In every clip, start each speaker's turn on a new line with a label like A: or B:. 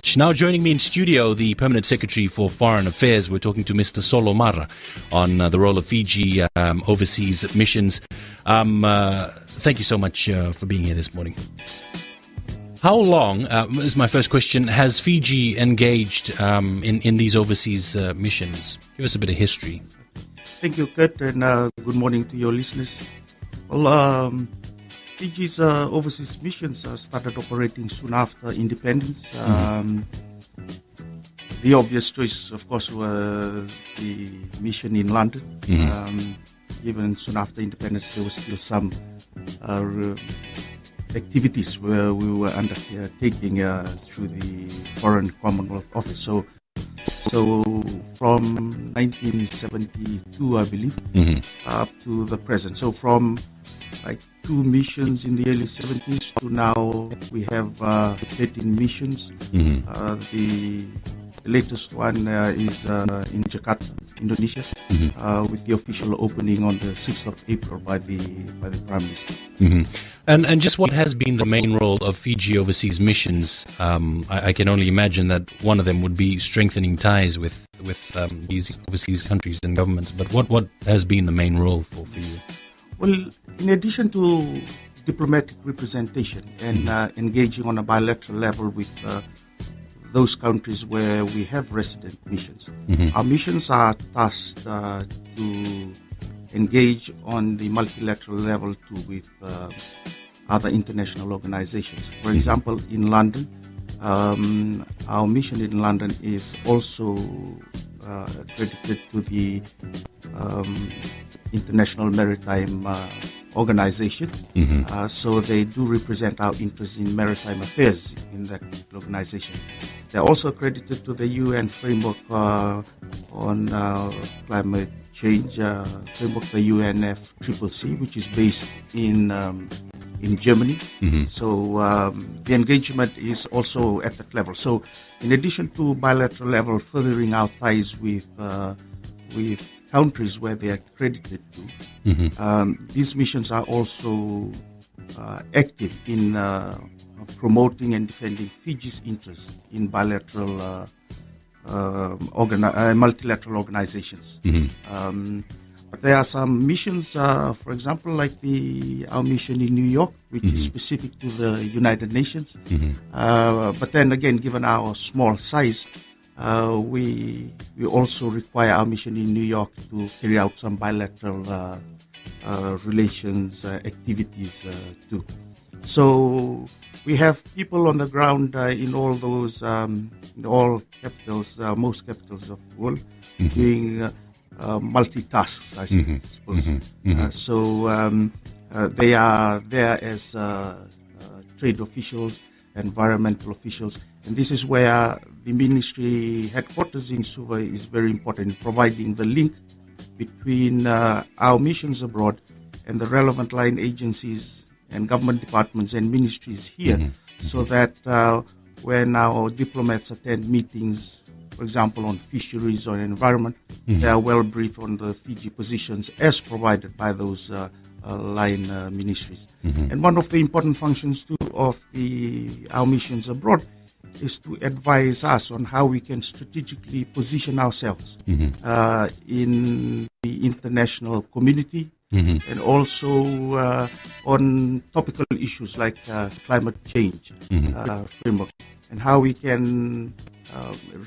A: much. Now joining me in studio, the Permanent Secretary for Foreign Affairs. We're talking to Mr. Solo Mara on the role of Fiji overseas missions. Thank you so much for being here this morning. How long, is my first question, has Fiji engaged in these overseas missions? Give us a bit of history.
B: Thank you, Kurt, and good morning to your listeners. Well, Fiji's overseas missions started operating soon after independence. The obvious choice, of course, was the mission in London. Even soon after independence, there was still some activities where we were undertaking through the Foreign Commonwealth Office. So from 1972, I believe, up to the present. So from like 2 missions in the early 70s to now, we have 13 missions. The latest one is in Jakarta, Indonesia, with the official opening on the 6th of April by the Prime Minister.
A: And just what has been the main role of Fiji overseas missions? I can only imagine that one of them would be strengthening ties with these overseas countries and governments. But what has been the main role for you?
B: Well, in addition to diplomatic representation and engaging on a bilateral level with those countries where we have resident missions, our missions are tasked to engage on the multilateral level too with other international organizations. For example, in London, our mission in London is also accredited to the International Maritime Organization. So they do represent our interests in maritime affairs in that organization. They're also accredited to the UN framework on climate change framework, the UNFCCC, which is based in Germany. So the engagement is also at that level. So in addition to bilateral level, furthering our ties with countries where they are accredited to, these missions are also active in promoting and defending Fiji's interests in bilateral multilateral organizations. But there are some missions, for example, like our mission in New York, which is specific to the United Nations. But then again, given our small size, we also require our mission in New York to carry out some bilateral relations activities too. So we have people on the ground in all those, in all capitals, most capitals of the world, doing multitasks, I suppose. So they are there as trade officials, environmental officials, and this is where the ministry headquarters in Suva is very important in providing the link between our missions abroad and the relevant line agencies and government departments and ministries here, so that when our diplomats attend meetings, for example, on fisheries or environment, they are well briefed on the Fiji positions as provided by those line ministries. And one of the important functions too of our missions abroad is to advise us on how we can strategically position ourselves in the international community, and also on topical issues like climate change framework, and how we can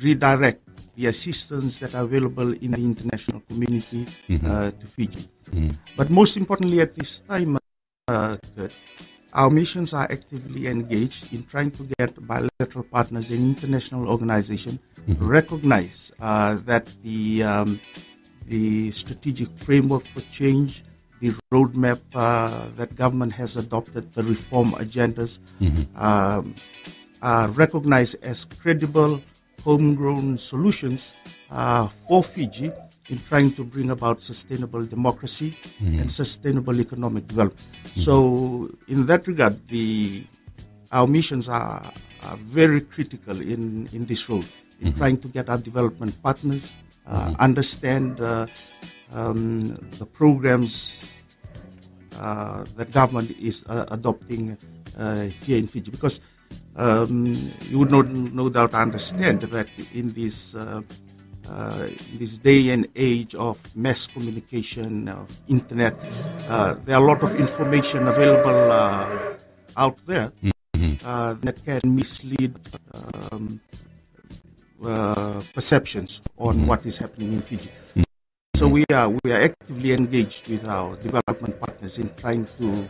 B: redirect the assistance that are available in the international community to Fiji. But most importantly at this time, Kurt, our missions are actively engaged in trying to get bilateral partners and international organizations recognize that the strategic framework for change, the roadmap that government has adopted, the reform agendas, are recognized as credible, homegrown solutions for Fiji in trying to bring about sustainable democracy and sustainable economic development. So in that regard, our missions are very critical in this role, in trying to get our development partners, understand the programs that government is adopting here in Fiji. Because you would no doubt understand that in this day and age of mass communication, of internet, there are a lot of information available out there that can mislead perceptions on what is happening in Fiji. So we are actively engaged with our development partners in trying to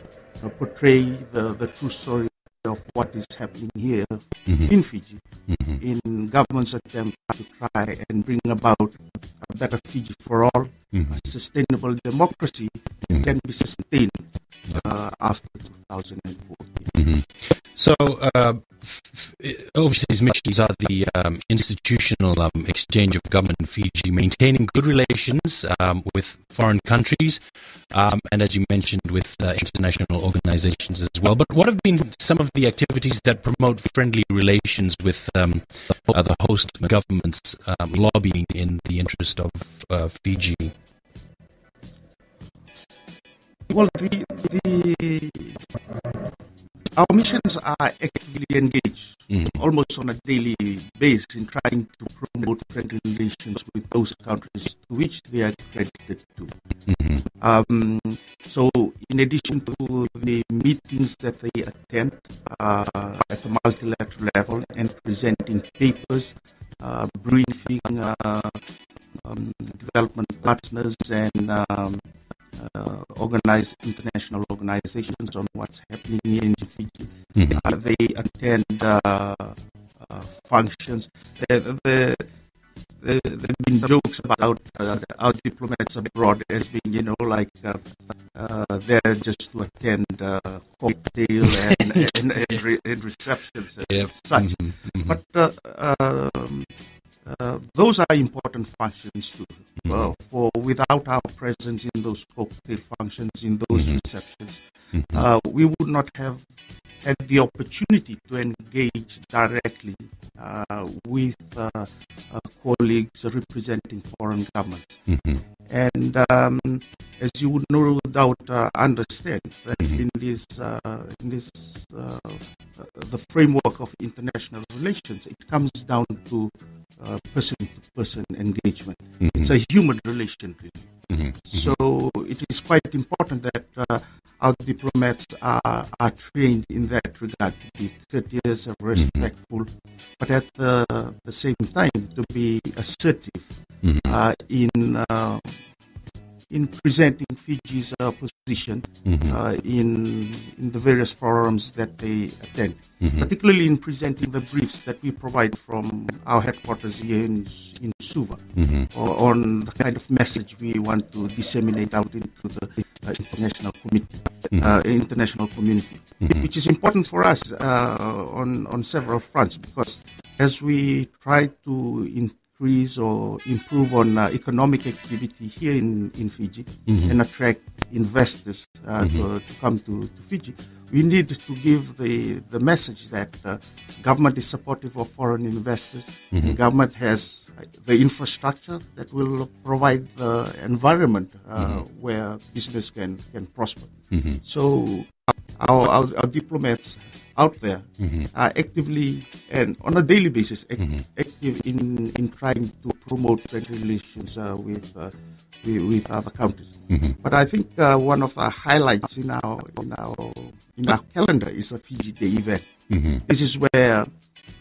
B: portray the true story of what is happening here in Fiji, in government's attempt to try and bring about a better Fiji for all, a sustainable democracy that can be sustained after 2014.
A: So, overseas missions are the institutional exchange of government in Fiji, maintaining good relations with foreign countries, and as you mentioned, with international organizations as well. But what have been some of the activities that promote friendly relations with the host governments lobbying in the interest of Fiji?
B: Well, our missions are actively engaged almost on a daily basis in trying to promote friendly relations with those countries to which they are accredited to. So in addition to the meetings that they attend at the multilateral level and presenting papers, briefing development partners and organized international organizations on what's happening here in Fiji. They attend functions. There have been jokes about our diplomats abroad as being, there just to attend cocktail and receptions and such. But those are important functions too. For without our presence in those cocktail functions, in those receptions, we would not have had the opportunity to engage directly with colleagues representing foreign governments. And as you would no doubt understand, that in this the framework of international relations, it comes down to person-to-person engagement. It's a human relation, really. So it is quite important that our diplomats are trained in that regard, to be courteous, respectful, but at the same time to be assertive in presenting Fiji's position in the various forums that they attend, particularly in presenting the briefs that we provide from our headquarters here in Suva, on the kind of message we want to disseminate out into the international community, which is important for us on several fronts, because as we try to increase or improve on economic activity here in Fiji and attract investors to come to Fiji, we need to give the message that government is supportive of foreign investors. Government has the infrastructure that will provide the environment where business can prosper. So our diplomats out there are actively and on a daily basis active in trying to promote friendly relations with other countries. But I think one of the highlights in our calendar is a Fiji Day event. This is where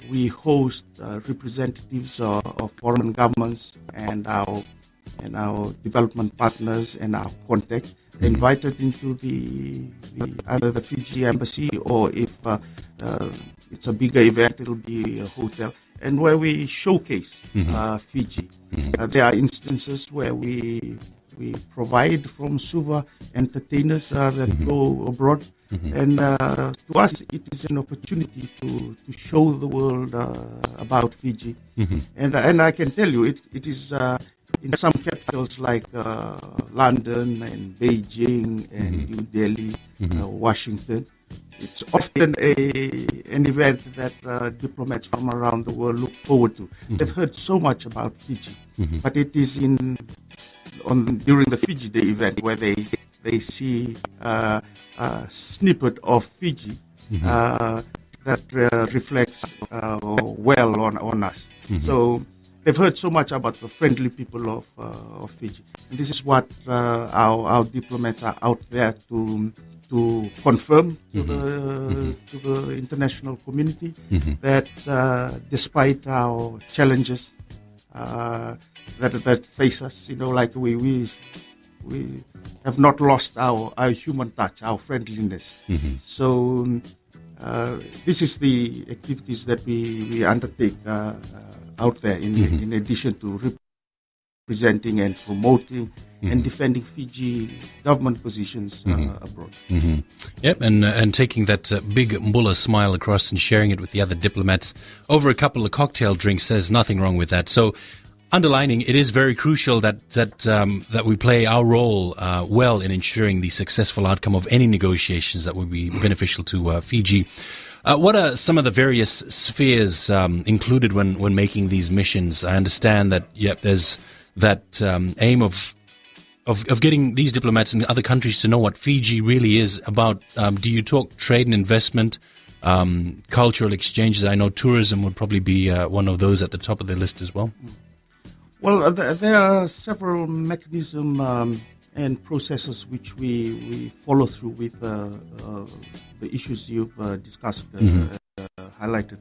B: we host representatives of foreign governments and our development partners and our contacts invited into either the Fiji embassy, or if it's a bigger event, it'll be a hotel, and where we showcase Fiji. There are instances where we provide from Suva entertainers that go abroad, and to us it is an opportunity to show the world about Fiji. And I can tell you it is in some capitals like London and Beijing and New Delhi, Washington. It's often an event that diplomats from around the world look forward to. They've heard so much about Fiji, but it is during the Fiji Day event where they see a snippet of Fiji that reflects well on us. So they've heard so much about the friendly people of Fiji. And this is what our diplomats are out there to confirm to the international community that despite our challenges that face us, like we have not lost our human touch, our friendliness. So this is the activities that we undertake out there in addition to representing and promoting and defending Fiji government positions abroad.
A: Yep, and taking that big Mbula smile across and sharing it with the other diplomats over a couple of cocktail drinks. There's nothing wrong with that. So, underlining, it is very crucial that we play our role well in ensuring the successful outcome of any negotiations that would be beneficial to Fiji. What are some of the various spheres included when making these missions? I understand that there's that aim of getting these diplomats in other countries to know what Fiji really is about. Do you talk trade and investment, cultural exchanges? I know tourism would probably be one of those at the top of the list as well.
B: Well, there are several mechanisms and processes which we follow through with the issues you've discussed, highlighted.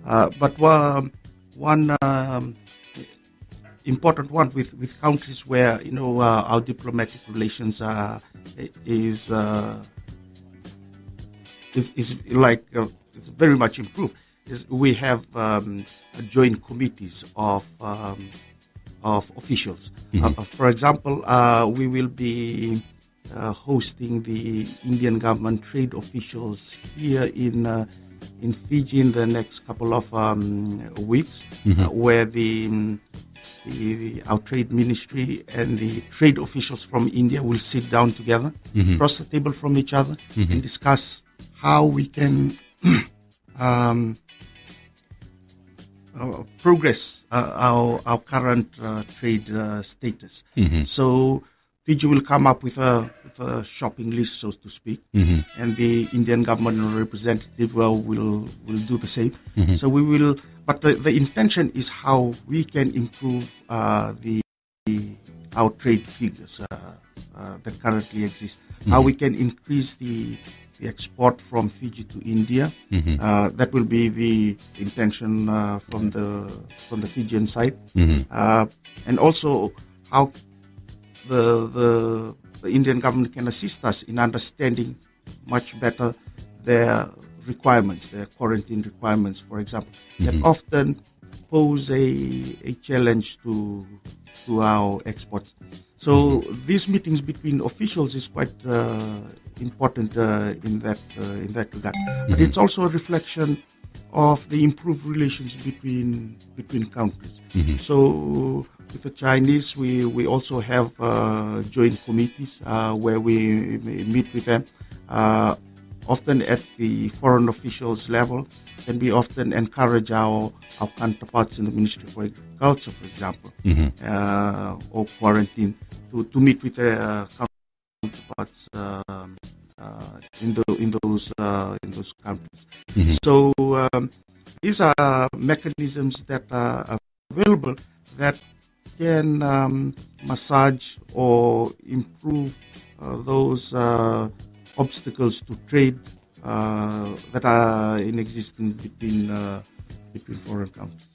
B: But one important one with countries where our diplomatic relations is very much improved. We have joint committees of officials. For example, we will be hosting the Indian government trade officials here in Fiji in the next couple of weeks, where our trade ministry and the trade officials from India will sit down together, across the table from each other, and discuss how we can progress our current trade status. So Fiji will come up with a shopping list, so to speak, and the Indian government representative will do the same. So we will, but the intention is how we can improve our trade figures that currently exist. How we can increase the export from Fiji to India. That will be the intention from the Fijian side, and also how the Indian government can assist us in understanding much better their requirements, their quarantine requirements, for example, that often pose a challenge to our exports. So these meetings between officials is quite important in that regard. But it's also a reflection of the improved relations between countries. So with the Chinese, we also have joint committees where we meet with them, often at the foreign officials level, and we often encourage our counterparts in the Ministry for Agriculture, for example, or quarantine, to meet with their counterparts in those countries. So these are mechanisms that are available that can massage or improve those obstacles to trade that are in existence between foreign countries.